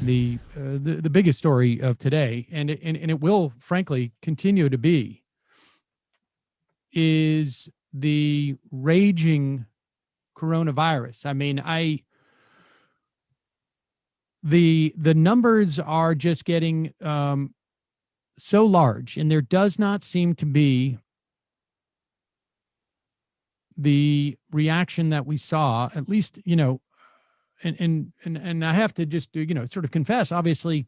the biggest story of today, and it will frankly continue to be, is the raging coronavirus. I mean, the numbers are just getting so large, and there does not seem to be the reaction that we saw, at least, and I have to just, sort of confess, obviously,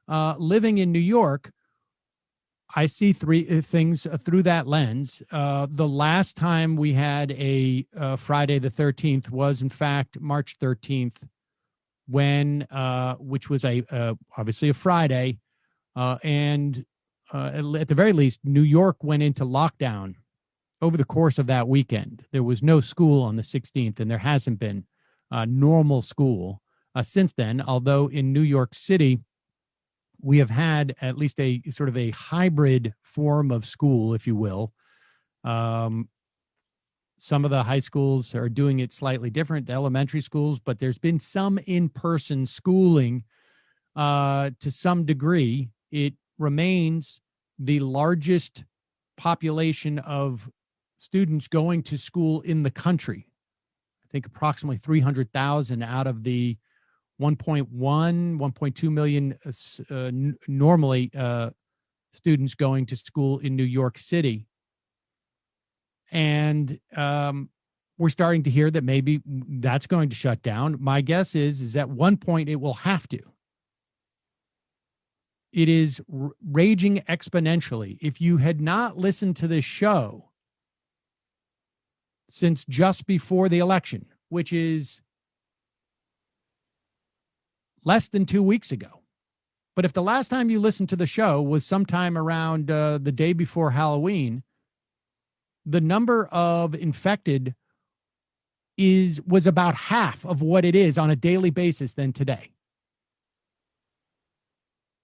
living in New York, I see three things through that lens. The last time we had a Friday the 13th was, in fact, March 13th, when which was obviously a Friday, and at the very least, New York went into lockdown over the course of that weekend. There was no school on the 16th, and there hasn't been normal school since then, although in New York City, we have had at least a sort of a hybrid form of school, if you will. Some of the high schools are doing it slightly different, elementary schools, but there's been some in-person schooling to some degree. It remains the largest population of students going to school in the country. I think approximately 300,000 out of the 1.2 million normally students going to school in New York City. And we're starting to hear that maybe that's going to shut down. My guess is at one point it will have to. It is raging exponentially. If you had not listened to this show since just before the election, which is less than 2 weeks ago, but if the last time you listened to the show was sometime around the day before Halloween, the number of infected was about half of what it is on a daily basis than today.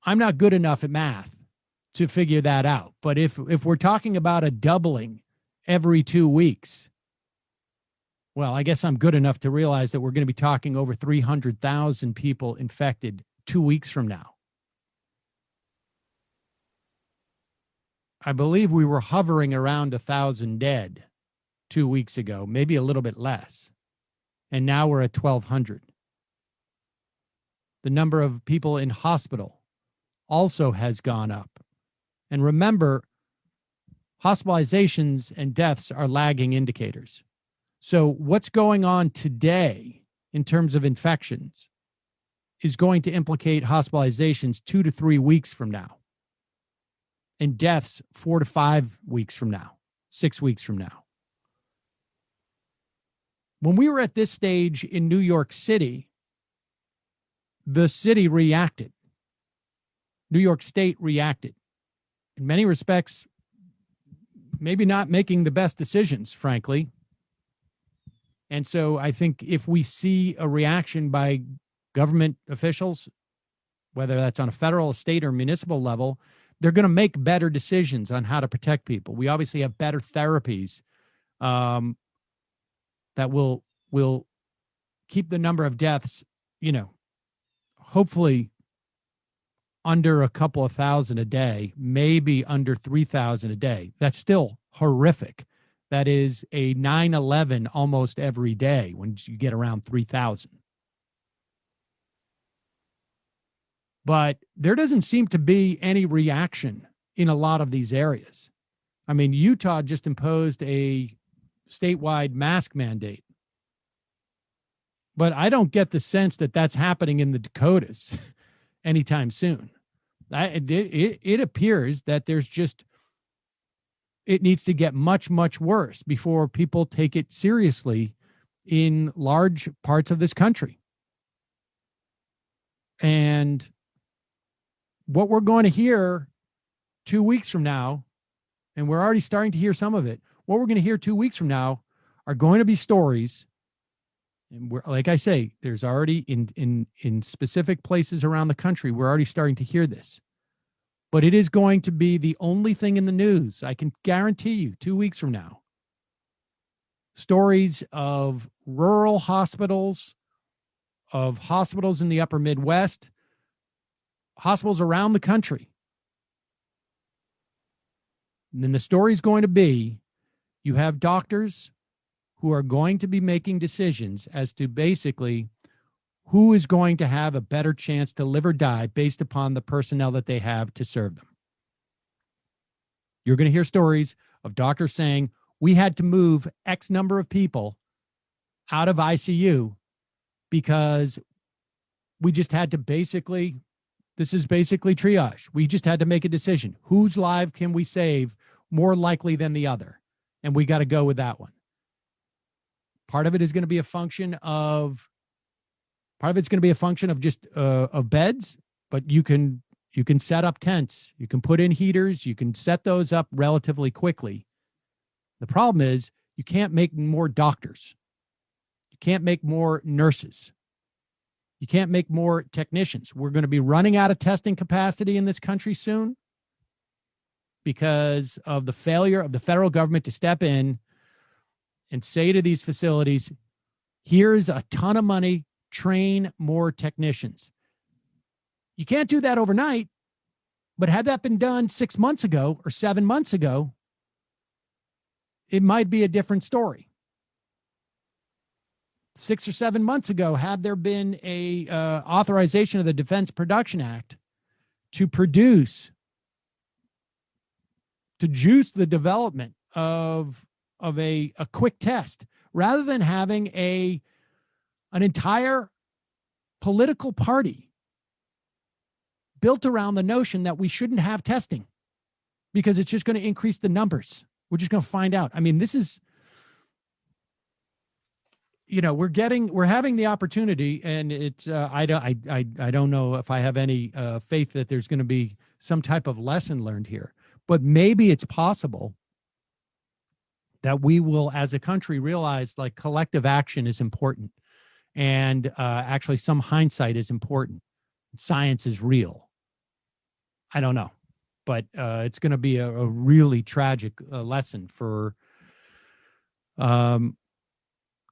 I'm not good enough at math to figure that out, but if we're talking about a doubling every 2 weeks, well, I guess I'm good enough to realize that we're going to be talking over 300,000 people infected 2 weeks from now. I believe we were hovering around 1,000 dead 2 weeks ago, maybe a little bit less. And now we're at 1,200. The number of people in hospital also has gone up. And remember, hospitalizations and deaths are lagging indicators. So what's going on today in terms of infections is going to implicate hospitalizations 2 to 3 weeks from now, and deaths 4 to 5 weeks from now, 6 weeks from now. When we were at this stage in New York City, the city reacted. New York State reacted. In many respects, maybe not making the best decisions, frankly. And so I think if we see a reaction by government officials, whether that's on a federal, state, or municipal level, they're going to make better decisions on how to protect people. We obviously have better therapies that will keep the number of deaths, hopefully under a couple of thousand a day, maybe under 3,000 a day. That's still horrific. That is a 9/11 almost every day when you get around 3,000. But there doesn't seem to be any reaction in a lot of these areas. I mean, Utah just imposed a statewide mask mandate. But I don't get the sense that that's happening in the Dakotas anytime soon. It appears that it needs to get much, much worse before people take it seriously in large parts of this country. And what we're going to hear 2 weeks from now, and we're already starting to hear some of it, what we're going to hear 2 weeks from now are going to be stories. And we're, like I say, there's already in specific places around the country, we're already starting to hear this. But it is going to be the only thing in the news, I can guarantee you, 2 weeks from now. Stories of rural hospitals, of hospitals in the upper Midwest, hospitals around the country. And then the story's going to be, you have doctors who are going to be making decisions as to basically who is going to have a better chance to live or die based upon the personnel that they have to serve them. You're going to hear stories of doctors saying, we had to move X number of people out of ICU because we just had to this is basically triage. We just had to make a decision. Whose life can we save more likely than the other? And we got to go with that one. Part of it is going to be a function of just of beds, but you can set up tents, you can put in heaters, you can set those up relatively quickly. The problem is you can't make more doctors. You can't make more nurses. You can't make more technicians. We're going to be running out of testing capacity in this country soon because of the failure of the federal government to step in and say to these facilities, here's a ton of money, train more technicians. You can't do that overnight, but had that been done 6 months ago or 7 months ago, it might be a different story. 6 or 7 months ago, had there been a authorization of the Defense Production Act to juice the development of a quick test, rather than having an entire political party built around the notion that we shouldn't have testing because it's just going to increase the numbers. We're just going to find out. I mean, this is, we're having the opportunity, and it's I don't know if I have any faith that there's going to be some type of lesson learned here, but maybe it's possible that we will, as a country, realize like collective action is important, and actually some hindsight is important. Science is real. I don't know, but it's going to be a really tragic lesson for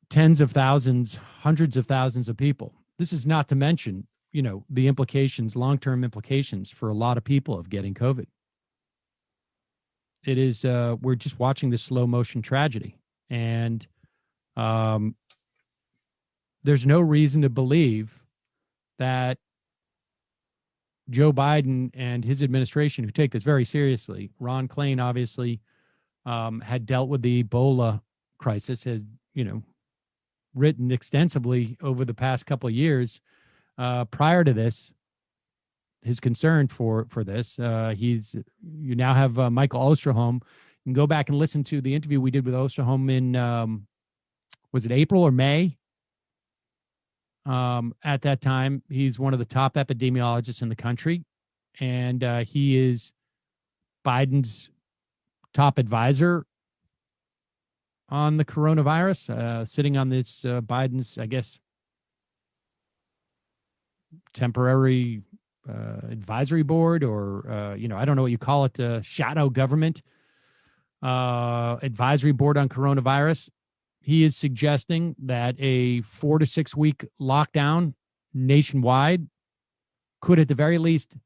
tens of thousands, hundreds of thousands of people. This is not to mention, the implications, long-term implications for a lot of people of getting COVID. It is, we're just watching this slow motion tragedy. And there's no reason to believe that Joe Biden and his administration, who take this very seriously, Ron Klain obviously had dealt with the Ebola crisis, has, written extensively over the past couple of years prior to this, his concern for this. You now have Michael Osterholm. You can go back and listen to the interview we did with Osterholm in, was it April or May? At that time, he's one of the top epidemiologists in the country, and he is Biden's top advisor on the coronavirus, sitting on this Biden's, I guess, temporary advisory board, or, I don't know what you call it, shadow government advisory board on coronavirus. He is suggesting that a 4 to 6 week lockdown nationwide could, at the very least,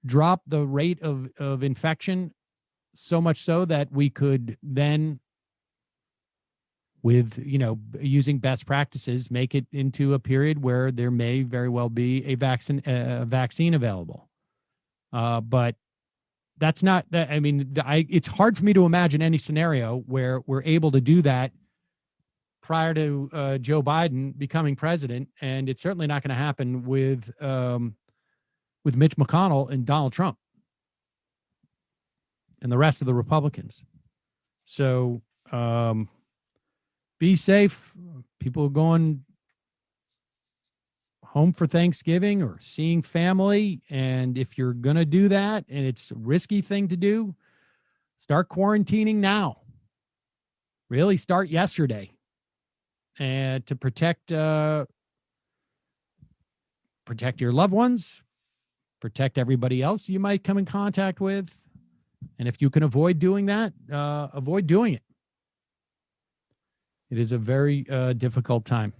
drop the rate of infection so much so that we could then, with, using best practices, make it into a period where there may very well be a vaccine available. But that's not that. I mean, it's hard for me to imagine any scenario where we're able to do that prior to Joe Biden becoming president, and it's certainly not going to happen with Mitch McConnell and Donald Trump and the rest of the Republicans. So be safe. People going home for Thanksgiving or seeing family. And if you're going to do that, and it's a risky thing to do, start quarantining now. Really start yesterday. And to protect your loved ones, protect everybody else you might come in contact with. And if you can avoid doing that, avoid doing it. It is a very difficult time.